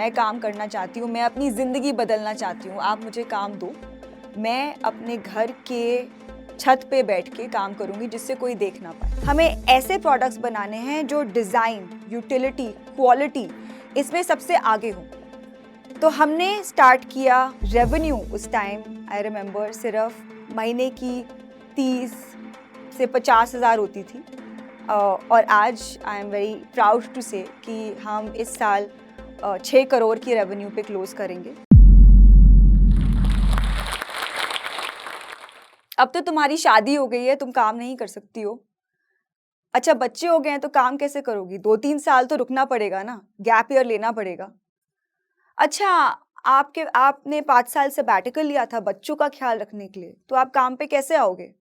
मैं काम करना चाहती हूँ, मैं अपनी ज़िंदगी बदलना चाहती हूँ, आप मुझे काम दो। मैं अपने घर के छत पे बैठ के काम करूँगी जिससे कोई देख ना पाए। हमें ऐसे प्रोडक्ट्स बनाने हैं जो डिज़ाइन, यूटिलिटी, क्वालिटी इसमें सबसे आगे हो। तो हमने स्टार्ट किया रेवेन्यू उस टाइम आई रिमेंबर सिर्फ महीने की 30 से 50,000 होती थी। और आज I am very proud to say कि हम इस साल 6 करोड़ की रेवेन्यू पे क्लोज करेंगे। अब तो तुम्हारी शादी हो गई है, तुम काम नहीं कर सकती हो। अच्छा, बच्चे हो गए हैं तो काम कैसे करोगी? 2-3 साल तो रुकना पड़ेगा ना, गैप ईयर लेना पड़ेगा। अच्छा, आपने 5 साल सबैटिकल लिया था बच्चों का ख्याल रखने के लिए, तो आप काम पे कैसे आओगे?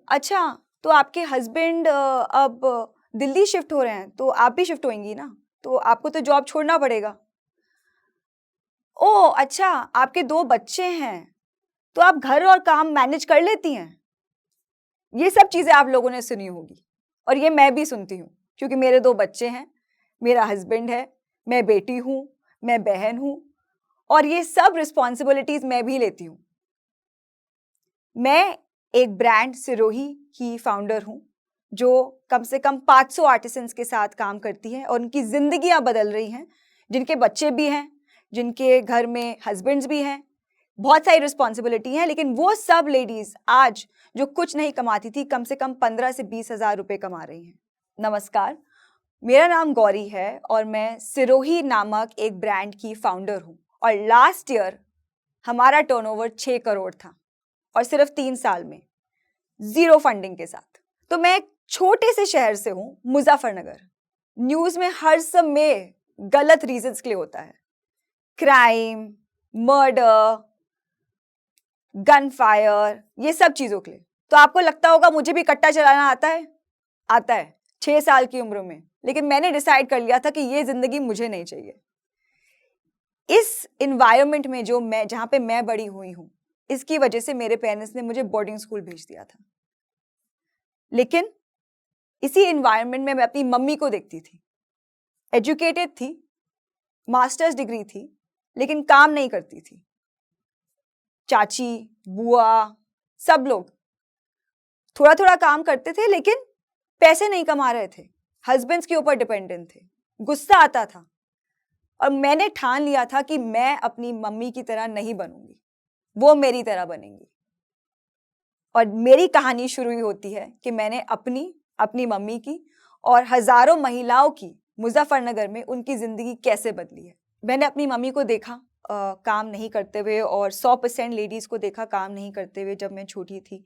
अच्छा, तो आपके हस्बैंड अब दिल्ली शिफ्ट हो रहे हैं, तो आप भी शिफ्ट होंगी ना, तो आपको तो जॉब छोड़ना पड़ेगा। ओह! अच्छा, आपके 2 बच्चे हैं, तो आप घर और काम मैनेज कर लेती हैं। ये सब चीज़ें आप लोगों ने सुनी होगी और ये मैं भी सुनती हूँ, क्योंकि मेरे 2 बच्चे हैं, मेरा हस्बैंड है, मैं बेटी हूँ, मैं बहन हूँ और ये सब रिस्पॉन्सिबिलिटीज़ मैं भी लेती हूँ। मैं एक ब्रांड सिरोही की फाउंडर हूँ, जो कम से कम 500 आर्टिसंस के साथ काम करती है और उनकी ज़िंदगियाँ बदल रही हैं, जिनके बच्चे भी हैं, जिनके घर में हस्बैंड्स भी हैं, बहुत सारी रिस्पॉन्सिबिलिटी है, लेकिन वो सब लेडीज़ आज जो कुछ नहीं कमाती थी, कम से कम 15 से 20,000 रुपए कमा रही हैं। नमस्कार, मेरा नाम गौरी है और मैं सिरोही नामक एक ब्रांड की फाउंडर हूँ और लास्ट ईयर हमारा टर्नओवर 6 करोड़ था और सिर्फ 3 साल में, ज़ीरो फंडिंग के साथ। तो मैं एक छोटे से शहर से हूँ, मुजफ्फरनगर। न्यूज़ में हर समय गलत रीजंस के लिए होता है, क्राइम, मर्डर, गन फायर, ये सब चीज़ों के लिए। तो आपको लगता होगा मुझे भी कट्टा चलाना आता है? आता है, 6 साल की उम्र में। लेकिन मैंने डिसाइड कर लिया था कि ये ज़िंदगी मुझे नहीं चाहिए। इस एनवायरनमेंट में जहाँ पे मैं बड़ी हुई हूँ, इसकी वजह से मेरे पेरेंट्स ने मुझे बोर्डिंग स्कूल भेज दिया था। लेकिन इसी एनवायरनमेंट में मैं अपनी मम्मी को देखती थी। एजुकेटेड थी, मास्टर्स डिग्री थी, लेकिन काम नहीं करती थी। चाची, बुआ, सब लोग थोड़ा-थोड़ा काम करते थे, लेकिन पैसे नहीं कमा रहे थे, हस्बैंड्स के ऊपर डिपेंडेंट थे। गुस्सा आता था और मैंने ठान लिया था कि मैं अपनी मम्मी की तरह नहीं बनूंगी, वो मेरी तरह बनेंगी। और मेरी कहानी शुरू ही होती है कि मैंने अपनी मम्मी की और हजारों महिलाओं की मुजफ्फरनगर में उनकी ज़िंदगी कैसे बदली है। मैंने अपनी मम्मी को देखा काम नहीं करते हुए और 100% लेडीज़ को देखा काम नहीं करते हुए जब मैं छोटी थी।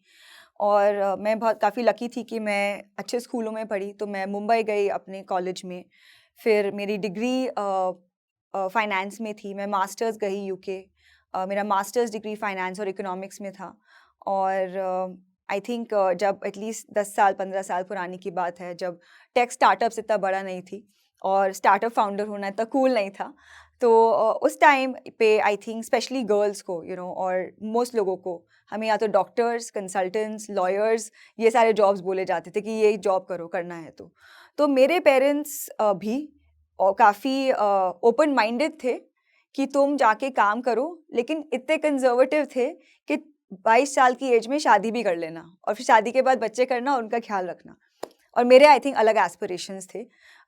और मैं बहुत काफ़ी लकी थी कि मैं अच्छे स्कूलों में पढ़ी, तो मैं मुंबई गई अपने कॉलेज में। फिर मेरी डिग्री फाइनेंस में थी, मैं मास्टर्स गई यूके। मेरा मास्टर्स डिग्री फाइनेंस और इकोनॉमिक्स में था। और आई थिंक जब एटलीस्ट 10 साल 15 साल पुरानी की बात है, जब टेक स्टार्टअप्स इतना बड़ा नहीं थी और स्टार्टअप फाउंडर होना इतना कूल नहीं था। तो उस टाइम पे आई थिंक स्पेशली गर्ल्स को और मोस्ट लोगों को हमें या तो डॉक्टर्स, कंसल्टेंट्स, लॉयर्स, ये सारे जॉब्स बोले जाते थे कि ये जॉब करो, करना है तो मेरे पेरेंट्स भी और काफ़ी ओपन माइंडेड थे कि तुम जाके काम करो, लेकिन इतने कंजर्वेटिव थे कि 22 साल की एज में शादी भी कर लेना और फिर शादी के बाद बच्चे करना और उनका ख्याल रखना। और मेरे आई थिंक अलग एस्पिरेशंस थे,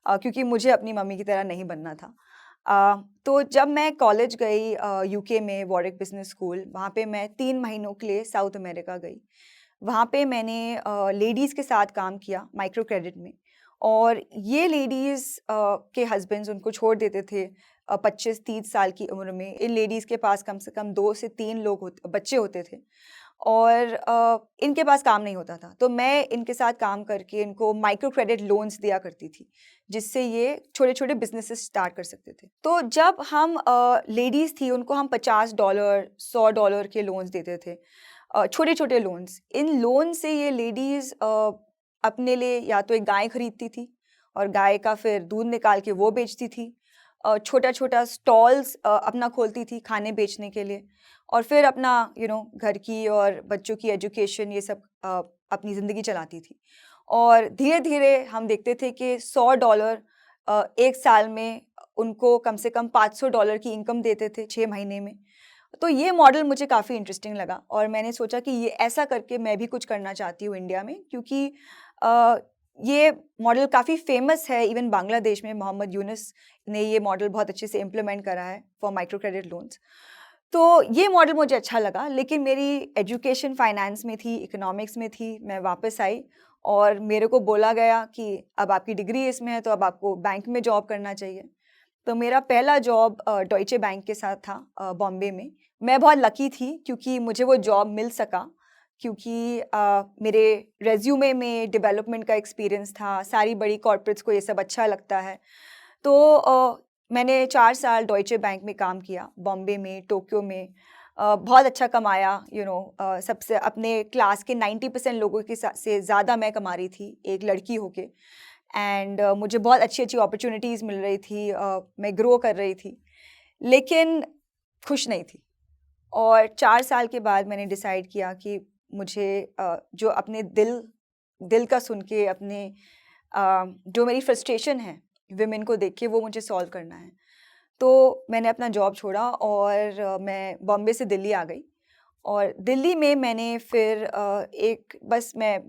क्योंकि मुझे अपनी मम्मी की तरह नहीं बनना था। तो जब मैं कॉलेज गई यूके में वॉरिक बिजनेस स्कूल, वहाँ पे मैं 3 महीनों के लिए साउथ अमेरिका गई। वहाँ पे मैंने लेडीज़ के साथ काम किया माइक्रो क्रेडिट में। और ये लेडीज़ के हस्बैंड्स उनको छोड़ देते थे 25-30 साल की उम्र में। इन लेडीज़ के पास कम से कम 2 से 3 बच्चे होते थे और इनके पास काम नहीं होता था। तो मैं इनके साथ काम करके इनको माइक्रो क्रेडिट लोन्स दिया करती थी, जिससे ये छोटे-छोटे बिज़नेसेस स्टार्ट कर सकते थे। तो जब हम लेडीज़ थी, उनको हम $50, $100 के लोन्स देते थे, छोटे-छोटे लोन्स। इन लोन से ये लेडीज़ अपने लिए या तो एक गाय खरीदती थी और गाय का फिर दूध निकाल के वो बेचती थी। छोटा-छोटा स्टॉल्स अपना खोलती थी खाने बेचने के लिए और फिर अपना घर की और बच्चों की एजुकेशन ये सब अपनी ज़िंदगी चलाती थी। और धीरे-धीरे हम देखते थे कि $100 एक साल में उनको कम से कम $500 की इनकम देते थे 6 महीने में। तो ये मॉडल मुझे काफ़ी इंटरेस्टिंग लगा और मैंने सोचा कि ये ऐसा करके मैं भी कुछ करना चाहती हूँ इंडिया में, क्योंकि ये मॉडल काफ़ी फेमस है। इवन बांग्लादेश में मोहम्मद यूनुस ने ये मॉडल बहुत अच्छे से इम्प्लीमेंट करा है फॉर माइक्रो क्रेडिट लोन्स। तो ये मॉडल मुझे अच्छा लगा, लेकिन मेरी एजुकेशन फाइनेंस में थी, इकोनॉमिक्स में थी। मैं वापस आई और मेरे को बोला गया कि अब आपकी डिग्री इसमें है तो अब आपको बैंक में जॉब करना चाहिए। तो मेरा पहला जॉब डॉइचे बैंक के साथ था बॉम्बे में। मैं बहुत लकी थी क्योंकि मुझे वो जॉब मिल सका, क्योंकि मेरे रेज्यूमे में डेवलपमेंट का एक्सपीरियंस था। सारी बड़ी कॉर्पोरेट्स को ये सब अच्छा लगता है। तो मैंने 4 साल डॉइचे बैंक में काम किया, बॉम्बे में, टोक्यो में। बहुत अच्छा कमाया, सबसे अपने क्लास के 90% लोगों के से ज़्यादा मैं कमा रही थी एक लड़की होके। एंड मुझे बहुत अच्छी अच्छी अपॉर्चुनिटीज़ मिल रही थी, मैं ग्रो कर रही थी, लेकिन खुश नहीं थी। और 4 साल के बाद मैंने डिसाइड किया कि मुझे जो अपने दिल का सुन के अपने जो मेरी फ्रस्ट्रेशन है विमेन को देख के, वो मुझे सॉल्व करना है। तो मैंने अपना जॉब छोड़ा और मैं बॉम्बे से दिल्ली आ गई। और दिल्ली में मैंने फिर बस मैं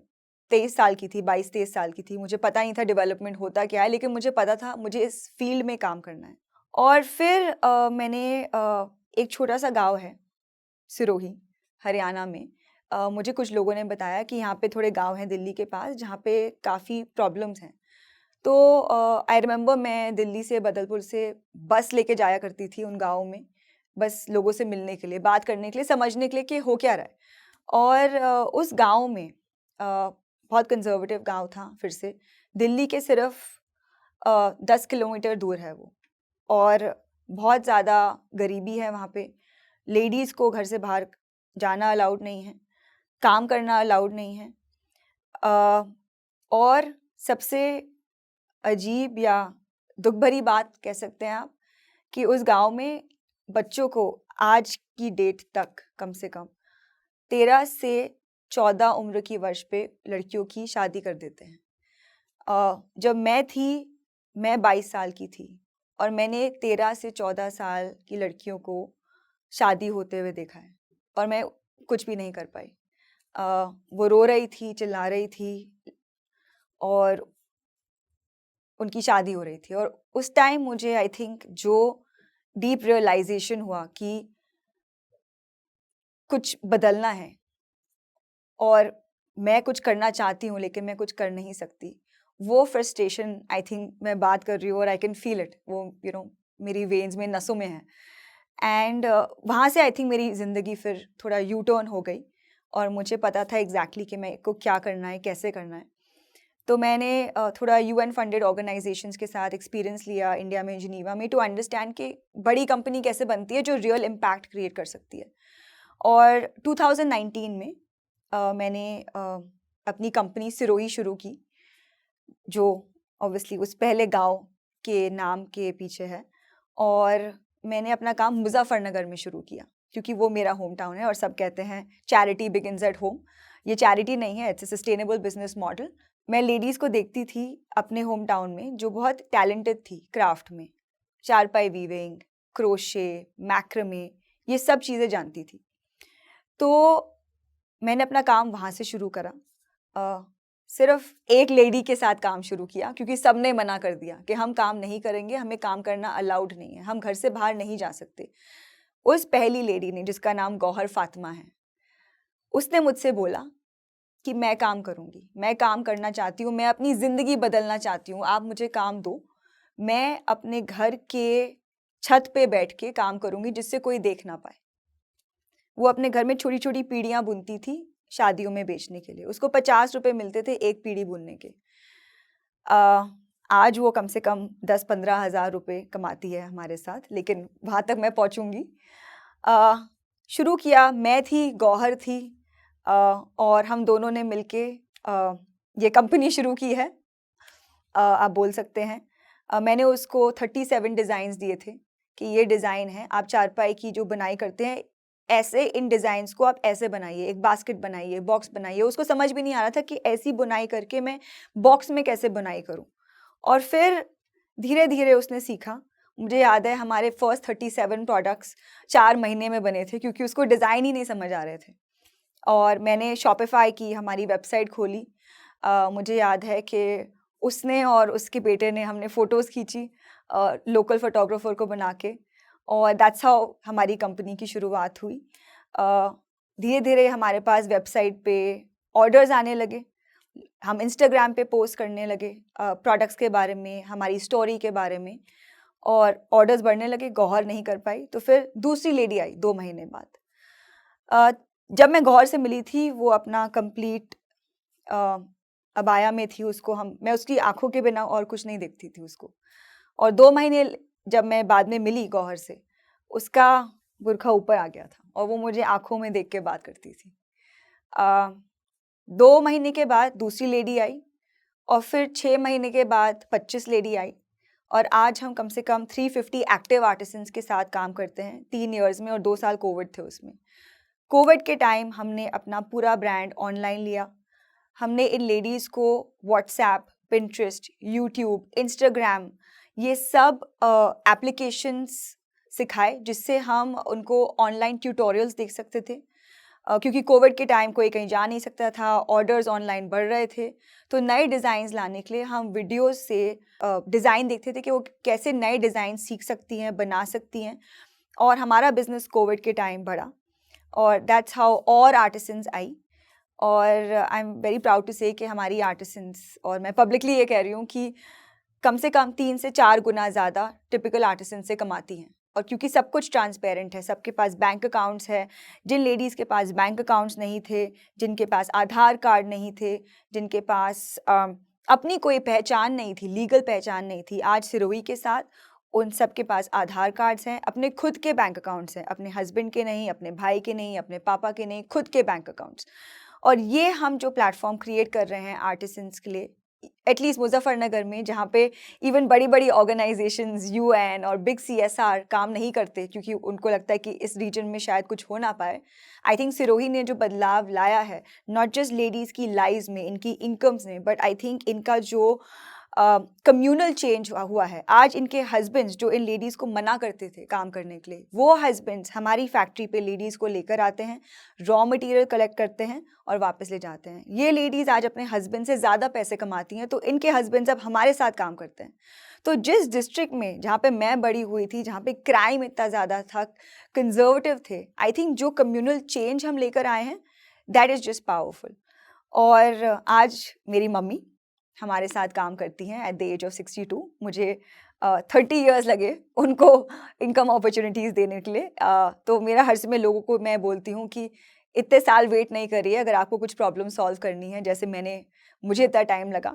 23 साल की थी, 22-23 साल की थी। मुझे पता नहीं था डेवलपमेंट होता क्या है, लेकिन मुझे पता था मुझे इस फील्ड में काम करना है। और फिर मैंने एक छोटा-सा गाँव है, सिरोही, हरियाणा में। मुझे कुछ लोगों ने बताया कि यहाँ पे थोड़े गाँव हैं दिल्ली के पास, जहाँ पे काफ़ी प्रॉब्लम्स हैं। तो आई रिमेंबर मैं दिल्ली से बदलपुर से बस लेके जाया करती थी उन गाँव में, बस लोगों से मिलने के लिए, बात करने के लिए, समझने के लिए कि हो क्या रहा है। और उस गाँव में बहुत कंज़र्वेटिव गाँव था फिर से, दिल्ली के सिर्फ 10 किलोमीटर दूर है वो। और बहुत ज़्यादा गरीबी है वहाँ पे। लेडीज़ को घर से बाहर जाना अलाउड नहीं है, काम करना अलाउड नहीं है। और सबसे अजीब या दुख भरी बात कह सकते हैं आप कि उस गांव में बच्चों को आज की डेट तक कम से कम 13 से 14 उम्र की वर्ष पे लड़कियों की शादी कर देते हैं। जब मैं 22 साल की थी और मैंने 13 से 14 साल की लड़कियों को शादी होते हुए देखा है और मैं कुछ भी नहीं कर पाई। वो रो रही थी, चिल्ला रही थी और उनकी शादी हो रही थी। और उस टाइम मुझे आई थिंक जो डीप रियलाइजेशन हुआ कि कुछ बदलना है और मैं कुछ करना चाहती हूँ लेकिन मैं कुछ कर नहीं सकती। वो फ्रस्ट्रेशन आई थिंक मैं बात कर रही हूँ और आई कैन फील इट, वो मेरी वेन्स में, नसों में है। एंड वहाँ से आई थिंक मेरी ज़िंदगी फिर थोड़ा यू टर्न हो गई और मुझे पता था एग्जैक्टली कि मैं को क्या करना है, कैसे करना है। तो मैंने थोड़ा UN फंडेड ऑर्गेनाइजेशंस के साथ एक्सपीरियंस लिया इंडिया में, जिनीवा में, टू अंडरस्टैंड कि बड़ी कंपनी कैसे बनती है जो रियल इम्पैक्ट क्रिएट कर सकती है। और 2019 में मैंने अपनी कंपनी सिरोही शुरू की, जो ऑब्वियसली उस पहले गांव के नाम के पीछे है। और मैंने अपना काम मुजफ्फरनगर में शुरू किया क्योंकि वो मेरा होम टाउन है और सब कहते हैं चैरिटी बिगिंस एट होम। ये चैरिटी नहीं है, it's a sustainable business model. मैं लेडीज़ को देखती थी अपने होम टाउन में जो बहुत टैलेंटेड थी क्राफ्ट में, चारपाई वीविंग, क्रोशे, मैक्रमे, ये सब चीज़ें जानती थी। तो मैंने अपना काम वहाँ से शुरू करा। सिर्फ एक लेडी के साथ काम शुरू किया क्योंकि सब ने मना कर दिया कि हम काम नहीं करेंगे, हमें काम करना अलाउड नहीं है, हम घर से बाहर नहीं जा सकते। उस पहली लेडी ने, जिसका नाम गौहर फातिमा है, उसने मुझसे बोला कि मैं काम करूँगी, मैं काम करना चाहती हूँ, मैं अपनी ज़िंदगी बदलना चाहती हूँ, आप मुझे काम दो, मैं अपने घर के छत पे बैठ के काम करूँगी जिससे कोई देख ना पाए। वो अपने घर में छोटी छोटी पीढ़ियाँ बुनती थी शादियों में बेचने के लिए, उसको 50 रुपये मिलते थे एक पीढ़ी बुनने के। आज वो कम से कम 10-15 हज़ार रुपये कमाती है हमारे साथ, लेकिन वहाँ तक मैं पहुँचूँगी। शुरू किया, मैं थी, गौहर थी, और हम दोनों ने मिलके ये कंपनी शुरू की है, आप बोल सकते हैं। मैंने उसको 37 डिज़ाइंस दिए थे कि ये डिज़ाइन है, आप चारपाई की जो बुनाई करते हैं ऐसे इन डिज़ाइंस को आप ऐसे बनाइए, एक बास्केट बनाइए, बॉक्स बनाइए। उसको समझ भी नहीं आ रहा था कि ऐसी बुनाई करके मैं बॉक्स में कैसे बुनाई करूं। और फिर धीरे धीरे उसने सीखा, मुझे याद है हमारे फर्स्ट 37 प्रोडक्ट्स 4 महीने में बने थे, क्योंकि उसको डिज़ाइन ही नहीं समझ आ रहे थे। और मैंने शॉपिफाई की, हमारी वेबसाइट खोली। मुझे याद है कि उसने और उसके बेटे ने, हमने फ़ोटोज़ खींची लोकल फ़ोटोग्राफ़र को बना के, और दैट्स हाउ हमारी कंपनी की शुरुआत हुई। धीरे धीरे हमारे पास वेबसाइट पे ऑर्डर्स आने लगे, हम इंस्टाग्राम पे पोस्ट करने लगे प्रोडक्ट्स के बारे में, हमारी स्टोरी के बारे में, और ऑर्डर्स बढ़ने लगे। गौहर नहीं कर पाई, तो फिर दूसरी लेडी आई 2 महीने बाद। जब मैं गौहर से मिली थी, वो अपना कंप्लीट अबाया में थी। मैं उसकी आंखों के बिना और कुछ नहीं देखती थी उसको। और 2 महीने जब मैं बाद में मिली गौहर से, उसका बुर्खा ऊपर आ गया था और वो मुझे आंखों में देख के बात करती थी। 2 महीने के बाद दूसरी लेडी आई, और फिर 6 महीने के बाद 25 लेडी आई, और आज हम कम से कम 350 एक्टिव आर्टिसंस के साथ काम करते हैं 3 इयर्स में, और 2 साल कोविड थे उसमें। कोविड के टाइम हमने अपना पूरा ब्रांड ऑनलाइन लिया। हमने इन लेडीज़ को व्हाट्सएप, पिंटरेस्ट, यूट्यूब, इंस्टाग्राम, ये सब एप्लीकेशंस सिखाए, जिससे हम उनको ऑनलाइन ट्यूटोरियल्स देख सकते थे। क्योंकि कोविड के टाइम कोई कहीं जा नहीं सकता था, ऑर्डर्स ऑनलाइन बढ़ रहे थे, तो नए डिज़ाइंस लाने के लिए हम वीडियोस से डिज़ाइन देखते थे कि वो कैसे नए डिज़ाइन सीख सकती हैं, बना सकती हैं, और हमारा बिज़नेस कोविड के टाइम बढ़ा, और दैट्स हाउ और आर्टिसंस आई। और I am very proud to say कि हमारी आर्टिसंस, और मैं पब्लिकली ये कह रही हूँ कि कम से कम 3 से 4 गुना ज़्यादा टिपिकल आर्टिसन से कमाती हैं। और क्योंकि सब कुछ ट्रांसपेरेंट है, सबके पास बैंक अकाउंट्स है। जिन लेडीज़ के पास बैंक अकाउंट्स नहीं थे, जिनके पास आधार कार्ड नहीं थे, जिनके पास अपनी कोई पहचान नहीं थी, लीगल पहचान नहीं थी, आज सिरोही के साथ उन सब के पास आधार कार्ड्स हैं, अपने खुद के बैंक अकाउंट्स हैं, अपने हस्बैंड के नहीं, अपने भाई के नहीं, अपने पापा के नहीं, खुद के बैंक अकाउंट्स। और ये हम जो प्लेटफॉर्म क्रिएट कर रहे हैं आर्टिसंस के लिए, एटलीस्ट मुजफ्फरनगर में, जहाँ पे इवन बड़ी बड़ी ऑर्गेनाइजेशंस, यूएन और बिग सीएसआर काम नहीं करते, क्योंकि उनको लगता है कि इस रीजन में शायद कुछ हो ना पाए। आई थिंक सिरोही ने जो बदलाव लाया है, नॉट जस्ट लेडीज़ की लाइव्स में, इनकी इनकम्स में, बट आई थिंक इनका जो कम्युनल चेंज हुआ है। आज इनके हस्बैंड्स जो इन लेडीज़ को मना करते थे काम करने के लिए, वो हस्बैंड्स हमारी फैक्ट्री पे लेडीज़ को लेकर आते हैं, रॉ मटेरियल कलेक्ट करते हैं और वापस ले जाते हैं। ये लेडीज़ आज अपने हस्बैंड से ज़्यादा पैसे कमाती हैं, तो इनके हस्बैंड्स अब हमारे साथ काम करते हैं। तो जिस डिस्ट्रिक्ट में, जहाँ पे मैं बड़ी हुई थी, जहाँ पे क्राइम इतना ज़्यादा था, कंजर्वेटिव थे, आई थिंक जो कम्युनल चेंज हम लेकर आए हैं, दैट इज़ जस्ट पावरफुल। और आज मेरी मम्मी हमारे साथ काम करती हैं एट द एज ऑफ 62। मुझे 30 इयर्स लगे उनको इनकम अपॉर्चुनिटीज़ देने के लिए। तो मेरा हर समय लोगों को मैं बोलती हूँ कि इतने साल वेट नहीं करिए, अगर आपको कुछ प्रॉब्लम सॉल्व करनी है, जैसे मुझे इतना टाइम लगा,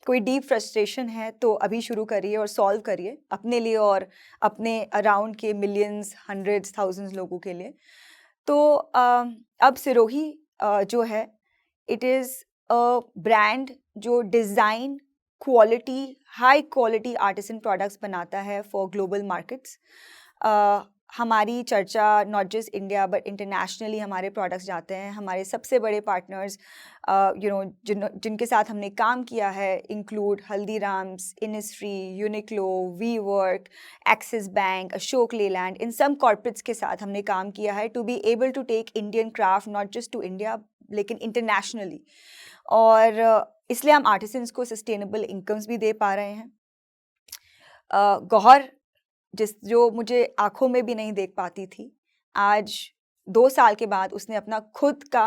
कोई डीप फ्रस्ट्रेशन है तो अभी शुरू करिए और सॉल्व करिए अपने लिए और अपने अराउंड के मिलियंस, हंड्रेड्स, थाउजेंड्स लोगों के लिए। तो अब सिरोही जो है, इट इज़ अ ब्रांड जो design, quality, high quality artisan products बनाता है फॉर ग्लोबल मार्केट्स। हमारी चर्चा not just India but internationally हमारे प्रोडक्ट्स जाते हैं। हमारे सबसे बड़े पार्टनर्स जिनके साथ हमने काम किया है इंक्लूड हल्दीराम्स, इनिस्ट्री, Uniqlo, WeWork, Axis bank, Ashok Leyland. इन सब कॉर्पोरेट्स के साथ हमने काम किया है to be able to take Indian craft not just to India लेकिन इंटरनेशनली। और इसलिए हम आर्टिसंस को सस्टेनेबल इनकम्स भी दे पा रहे हैं। गौहर जो मुझे आंखों में भी नहीं देख पाती थी, आज 2 साल के बाद उसने अपना खुद का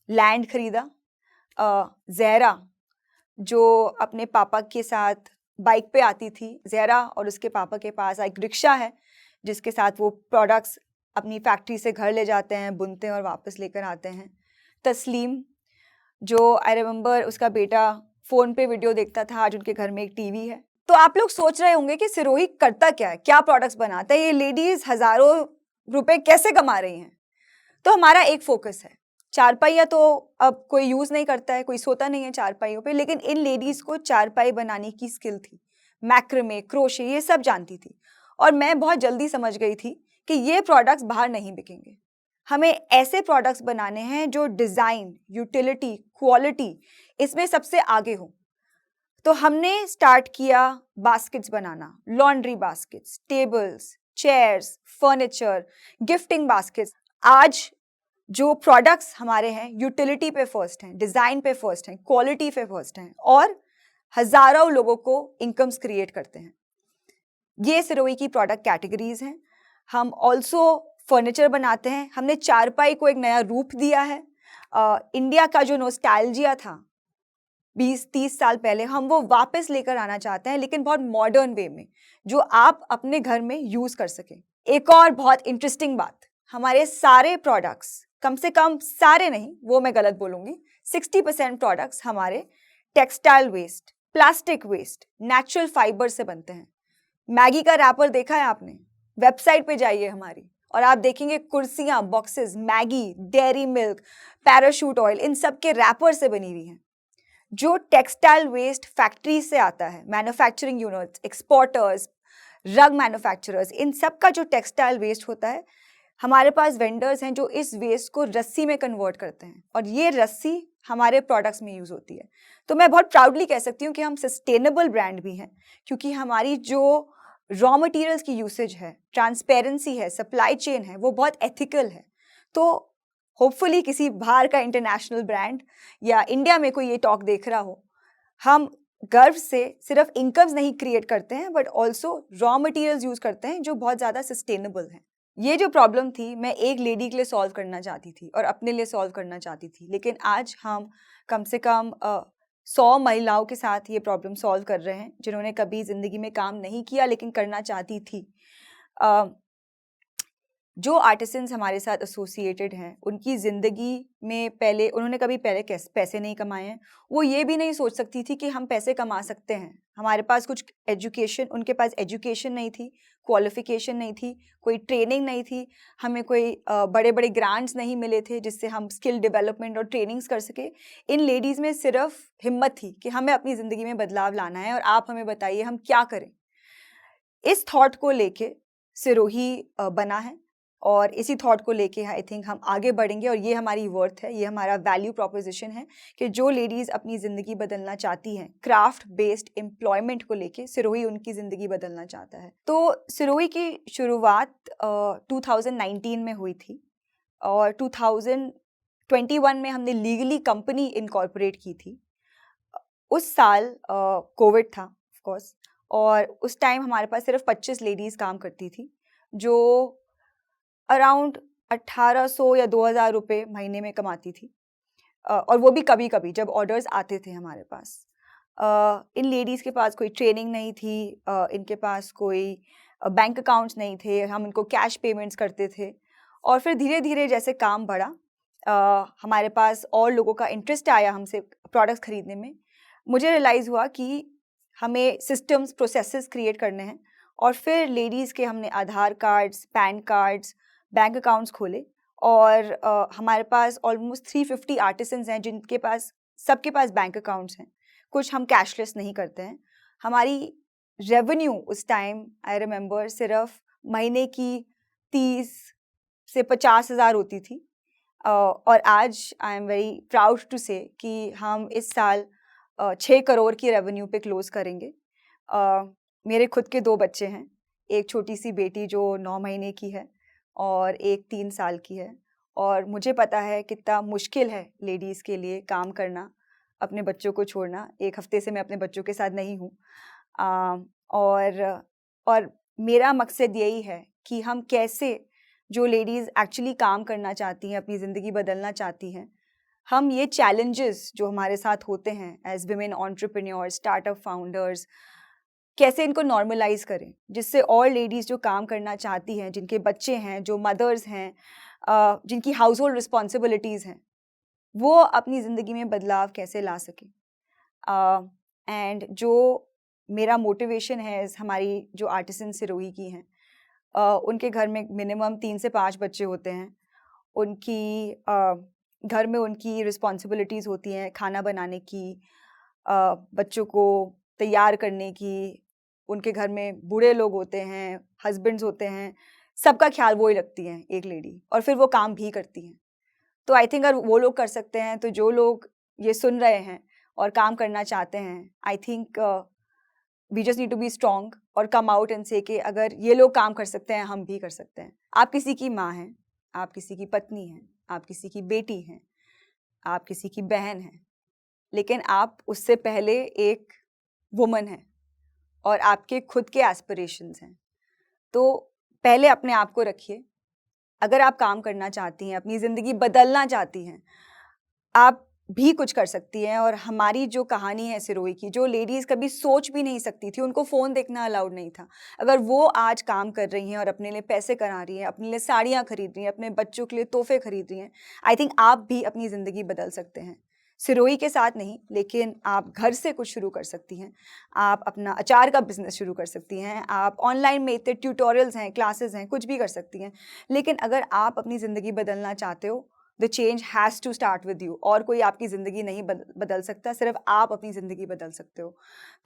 लैंड खरीदा। ज़हरा जो अपने पापा के साथ बाइक पे आती थी, ज़हरा और उसके पापा के पास एक रिक्शा है जिसके साथ वो प्रोडक्ट्स अपनी फैक्ट्री से घर ले जाते हैं, बुनते हैं और वापस लेकर आते हैं। तस्लीम जो आई रिमेंबर उसका बेटा फ़ोन पे वीडियो देखता था, आज उनके घर में एक टीवी है। तो आप लोग सोच रहे होंगे कि सिरोही करता क्या है, क्या प्रोडक्ट्स बनाता है, ये लेडीज़ हज़ारों रुपए कैसे कमा रही हैं। तो हमारा एक फोकस है, चारपाइयाँ तो अब कोई यूज़ नहीं करता है, कोई सोता नहीं है चारपाइयों पे, लेकिन इन लेडीज़ को चारपाई बनाने की स्किल थी, मैक्रामे, क्रोशे, ये सब जानती थी। और मैं बहुत जल्दी समझ गई थी कि ये प्रोडक्ट्स बाहर नहीं बिकेंगे। हमें ऐसे प्रोडक्ट्स बनाने हैं जो डिज़ाइन, यूटिलिटी, क्वालिटी इसमें सबसे आगे हो। तो हमने स्टार्ट किया बास्केट्स बनाना, laundry baskets, tables, chairs, furniture, gifting baskets. आज जो प्रोडक्ट्स हमारे हैं यूटिलिटी पे फर्स्ट हैं, डिज़ाइन पे फर्स्ट हैं, क्वालिटी पे फर्स्ट हैं और हजारों लोगों को इनकम्स क्रिएट करते हैं। ये सिरोही की प्रोडक्ट कैटेगरीज हैं। हम ऑल्सो फर्नीचर बनाते हैं। हमने चारपाई को एक नया रूप दिया है। इंडिया का जो नॉस्टैल्जिया था 20-30 साल पहले, हम वो वापस लेकर आना चाहते हैं, लेकिन बहुत मॉडर्न वे में, जो आप अपने घर में यूज़ कर सकें। एक और बहुत इंटरेस्टिंग बात, हमारे सारे प्रोडक्ट्स, कम से कम सारे नहीं, वो मैं गलत बोलूँगी, 60% प्रोडक्ट्स हमारे textile waste, plastic waste, natural fibre से बनते हैं। मैगी का रैपर देखा है आपने? वेबसाइट पे जाइए हमारी और आप देखेंगे कुर्सियाँ, boxes, Maggi, Dairy Milk, Parachute oil, इन सब के रैपर से बनी हुई हैं। जो टेक्सटाइल वेस्ट फैक्ट्री से आता है, मैन्युफैक्चरिंग यूनिट्स, एक्सपोर्टर्स, रग मैन्युफैक्चरर्स, इन सब का जो टेक्सटाइल वेस्ट होता है, हमारे पास वेंडर्स हैं जो इस वेस्ट को रस्सी में कन्वर्ट करते हैं और ये रस्सी हमारे प्रोडक्ट्स में यूज़ होती है। तो मैं बहुत प्राउडली कह सकती हूँ कि हम सस्टेनेबल ब्रांड भी हैं, क्योंकि हमारी जो रॉ मटेरियल्स की यूसेज है, ट्रांसपेरेंसी है, सप्लाई चेन है, वो बहुत एथिकल है। तो होपफुली किसी बाहर का इंटरनेशनल ब्रांड या इंडिया में कोई ये टॉक देख रहा हो, हम गर्व से सिर्फ इनकम्स नहीं क्रिएट करते हैं, but also raw materials use करते हैं जो बहुत ज़्यादा सस्टेनेबल हैं। ये जो प्रॉब्लम थी, मैं एक लेडी के लिए सॉल्व करना चाहती थी और अपने लिए सॉल्व करना चाहती थी, लेकिन आज हम कम से कम 100 महिलाओं के साथ ये प्रॉब्लम सॉल्व कर रहे हैं, जिन्होंने कभी ज़िंदगी में काम नहीं किया लेकिन करना चाहती थी। जो आर्टिसंस हमारे साथ एसोसिएटेड हैं, उनकी ज़िंदगी में पहले उन्होंने कभी पहले पैसे नहीं कमाए हैं। वो ये भी नहीं सोच सकती थी कि हम पैसे कमा सकते हैं। हमारे पास कुछ एजुकेशन, उनके पास एजुकेशन नहीं थी, क्वालिफ़िकेशन नहीं थी, कोई ट्रेनिंग नहीं थी, हमें कोई बड़े-बड़े ग्रांट्स नहीं मिले थे जिससे हम स्किल डेवलपमेंट और ट्रेनिंग्स कर सकें। इन लेडीज़ में सिर्फ हिम्मत थी कि हमें अपनी ज़िंदगी में बदलाव लाना है और आप हमें बताइए हम क्या करें। इस थॉट को लेके सिरोही बना है और इसी थॉट को लेके आई थिंक हम आगे बढ़ेंगे और ये हमारी वर्थ है, ये हमारा वैल्यू प्रोपोजिशन है कि जो लेडीज़ अपनी ज़िंदगी बदलना चाहती हैं, क्राफ्ट बेस्ड एम्प्लॉयमेंट को लेके सिरोही उनकी ज़िंदगी बदलना चाहता है। तो सिरोही की शुरुआत 2019 में हुई थी और 2021 में हमने लीगली कंपनी इनकॉर्पोरेट की थी। उस साल कोविड था ऑफ कोर्स, और उस टाइम हमारे पास सिर्फ 25 लेडीज़ काम करती थी, जो अराउंड 1800 या 2000 रुपये महीने में कमाती थी, और वो भी कभी-कभी जब ऑर्डर्स आते थे हमारे पास। इन लेडीज़ के पास कोई ट्रेनिंग नहीं थी, इनके पास कोई बैंक अकाउंट्स नहीं थे, हम इनको कैश पेमेंट्स करते थे और फिर धीरे-धीरे जैसे काम बढ़ा, हमारे पास और लोगों का इंटरेस्ट आया हमसे प्रोडक्ट्स खरीदने में। मुझे रियलाइज़ हुआ कि हमें सिस्टम्स, प्रोसेसेस क्रिएट करने हैं और फिर लेडीज़ के हमने Aadhaar cards, PAN cards, bank accounts खोले और हमारे पास ऑलमोस्ट 350 आर्टिसंस हैं जिनके पास, सबके पास बैंक अकाउंट्स हैं। कुछ हम कैशलेस नहीं करते हैं। हमारी रेवेन्यू उस टाइम आई रिमेंबर सिर्फ महीने की 30 से 50 हज़ार होती थी, और आज I am very proud to say कि हम इस साल 6 करोड़ की रेवेन्यू पे क्लोज करेंगे। मेरे खुद के 2 बच्चे हैं, एक छोटी सी बेटी जो 9 महीने की है और एक 3 साल की है, और मुझे पता है कितना मुश्किल है लेडीज़ के लिए काम करना, अपने बच्चों को छोड़ना। 1 हफ्ते से मैं अपने बच्चों के साथ नहीं हूँ, और मेरा मकसद यही है कि हम कैसे, जो लेडीज़ एक्चुअली काम करना चाहती हैं, अपनी ज़िंदगी बदलना चाहती हैं, हम ये चैलेंजेस जो हमारे साथ होते हैं as women entrepreneurs, startup founders, कैसे इनको नॉर्मलाइज करें, जिससे और लेडीज़ जो काम करना चाहती हैं, जिनके बच्चे हैं, जो मदर्स हैं, जिनकी हाउस होल्ड रिस्पॉन्सिबिलिटीज़ हैं, वो अपनी ज़िंदगी में बदलाव कैसे ला सकें। एंड जो मेरा मोटिवेशन है, हमारी जो आर्टिसन सिरोही की हैं, उनके घर में मिनिमम 3 से 5 बच्चे होते हैं। उनकी घर में उनकी रिस्पॉन्सिबिलिटीज़ होती हैं खाना बनाने की, बच्चों को तैयार करने की, उनके घर में बूढ़े लोग होते हैं, हस्बैंड्स होते हैं, सबका ख्याल वो ही रखती हैं एक लेडी, और फिर वो काम भी करती हैं। तो आई थिंक अगर वो लोग कर सकते हैं, तो जो लोग ये सुन रहे हैं और काम करना चाहते हैं, I think we just need to be strong और कम आउट एंड से कि अगर ये लोग काम कर सकते हैं हम भी कर सकते हैं। आप किसी की माँ हैं, आप किसी की पत्नी हैं, आप किसी की बेटी हैं, आप किसी की बहन हैं, लेकिन आप उससे पहले एक वुमन हैं और आपके खुद के एस्पिरेशंस हैं। तो पहले अपने आप को रखिए। अगर आप काम करना चाहती हैं, अपनी ज़िंदगी बदलना चाहती हैं, आप भी कुछ कर सकती हैं। और हमारी जो कहानी है सिरोही की, जो लेडीज़ कभी सोच भी नहीं सकती थी, उनको फ़ोन देखना अलाउड नहीं था, अगर वो आज काम कर रही हैं और अपने लिए पैसे कमा रही हैं, अपने लिए साड़ियाँ खरीद रही हैं, अपने बच्चों के लिए तोहफे खरीद रही हैं, आई थिंक आप भी अपनी ज़िंदगी बदल सकते हैं। सिरोही के साथ नहीं, लेकिन आप घर से कुछ शुरू कर सकती हैं। आप अपना अचार का बिज़नेस शुरू कर सकती हैं, आप ऑनलाइन में इतने ट्यूटोरियल्स हैं, क्लासेस हैं, कुछ भी कर सकती हैं। लेकिन अगर आप अपनी ज़िंदगी बदलना चाहते हो, the change has to start with you. और कोई आपकी ज़िंदगी नहीं बदल सकता, सिर्फ आप अपनी ज़िंदगी बदल सकते हो।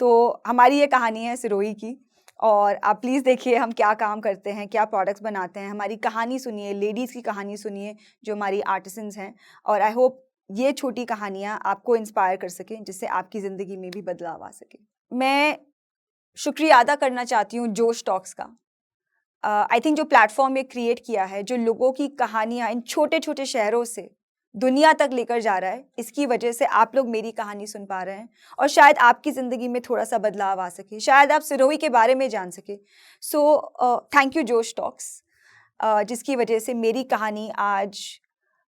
तो हमारी ये कहानी है सिरोही की, और आप प्लीज़ देखिए हम क्या काम करते हैं, क्या प्रोडक्ट्स बनाते हैं। हमारी कहानी सुनिए, लेडीज़ की कहानी सुनिए जो हमारी आर्टिसंस हैं, और आई होप ये छोटी कहानियाँ आपको इंस्पायर कर सकें, जिससे आपकी ज़िंदगी में भी बदलाव आ सके। मैं शुक्रिया अदा करना चाहती हूँ जोश टॉक्स का। आई थिंक जो प्लेटफॉर्म ये क्रिएट किया है, जो लोगों की कहानियाँ इन छोटे-छोटे शहरों से दुनिया तक लेकर जा रहा है, इसकी वजह से आप लोग मेरी कहानी सुन पा रहे हैं और शायद आपकी ज़िंदगी में थोड़ा-सा बदलाव आ सके, शायद आप सिरोही के बारे में जान सकें। सो थैंक यू जोश टॉक्स, जिसकी वजह से मेरी कहानी आज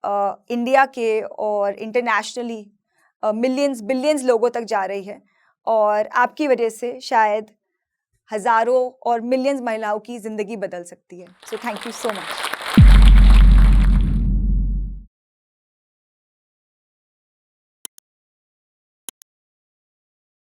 इंडिया के और इंटरनेशनली मिलियंस बिलियंस लोगों तक जा रही है, और आपकी वजह से शायद हज़ारों और मिलियंस महिलाओं की ज़िंदगी बदल सकती है। So thank you so much.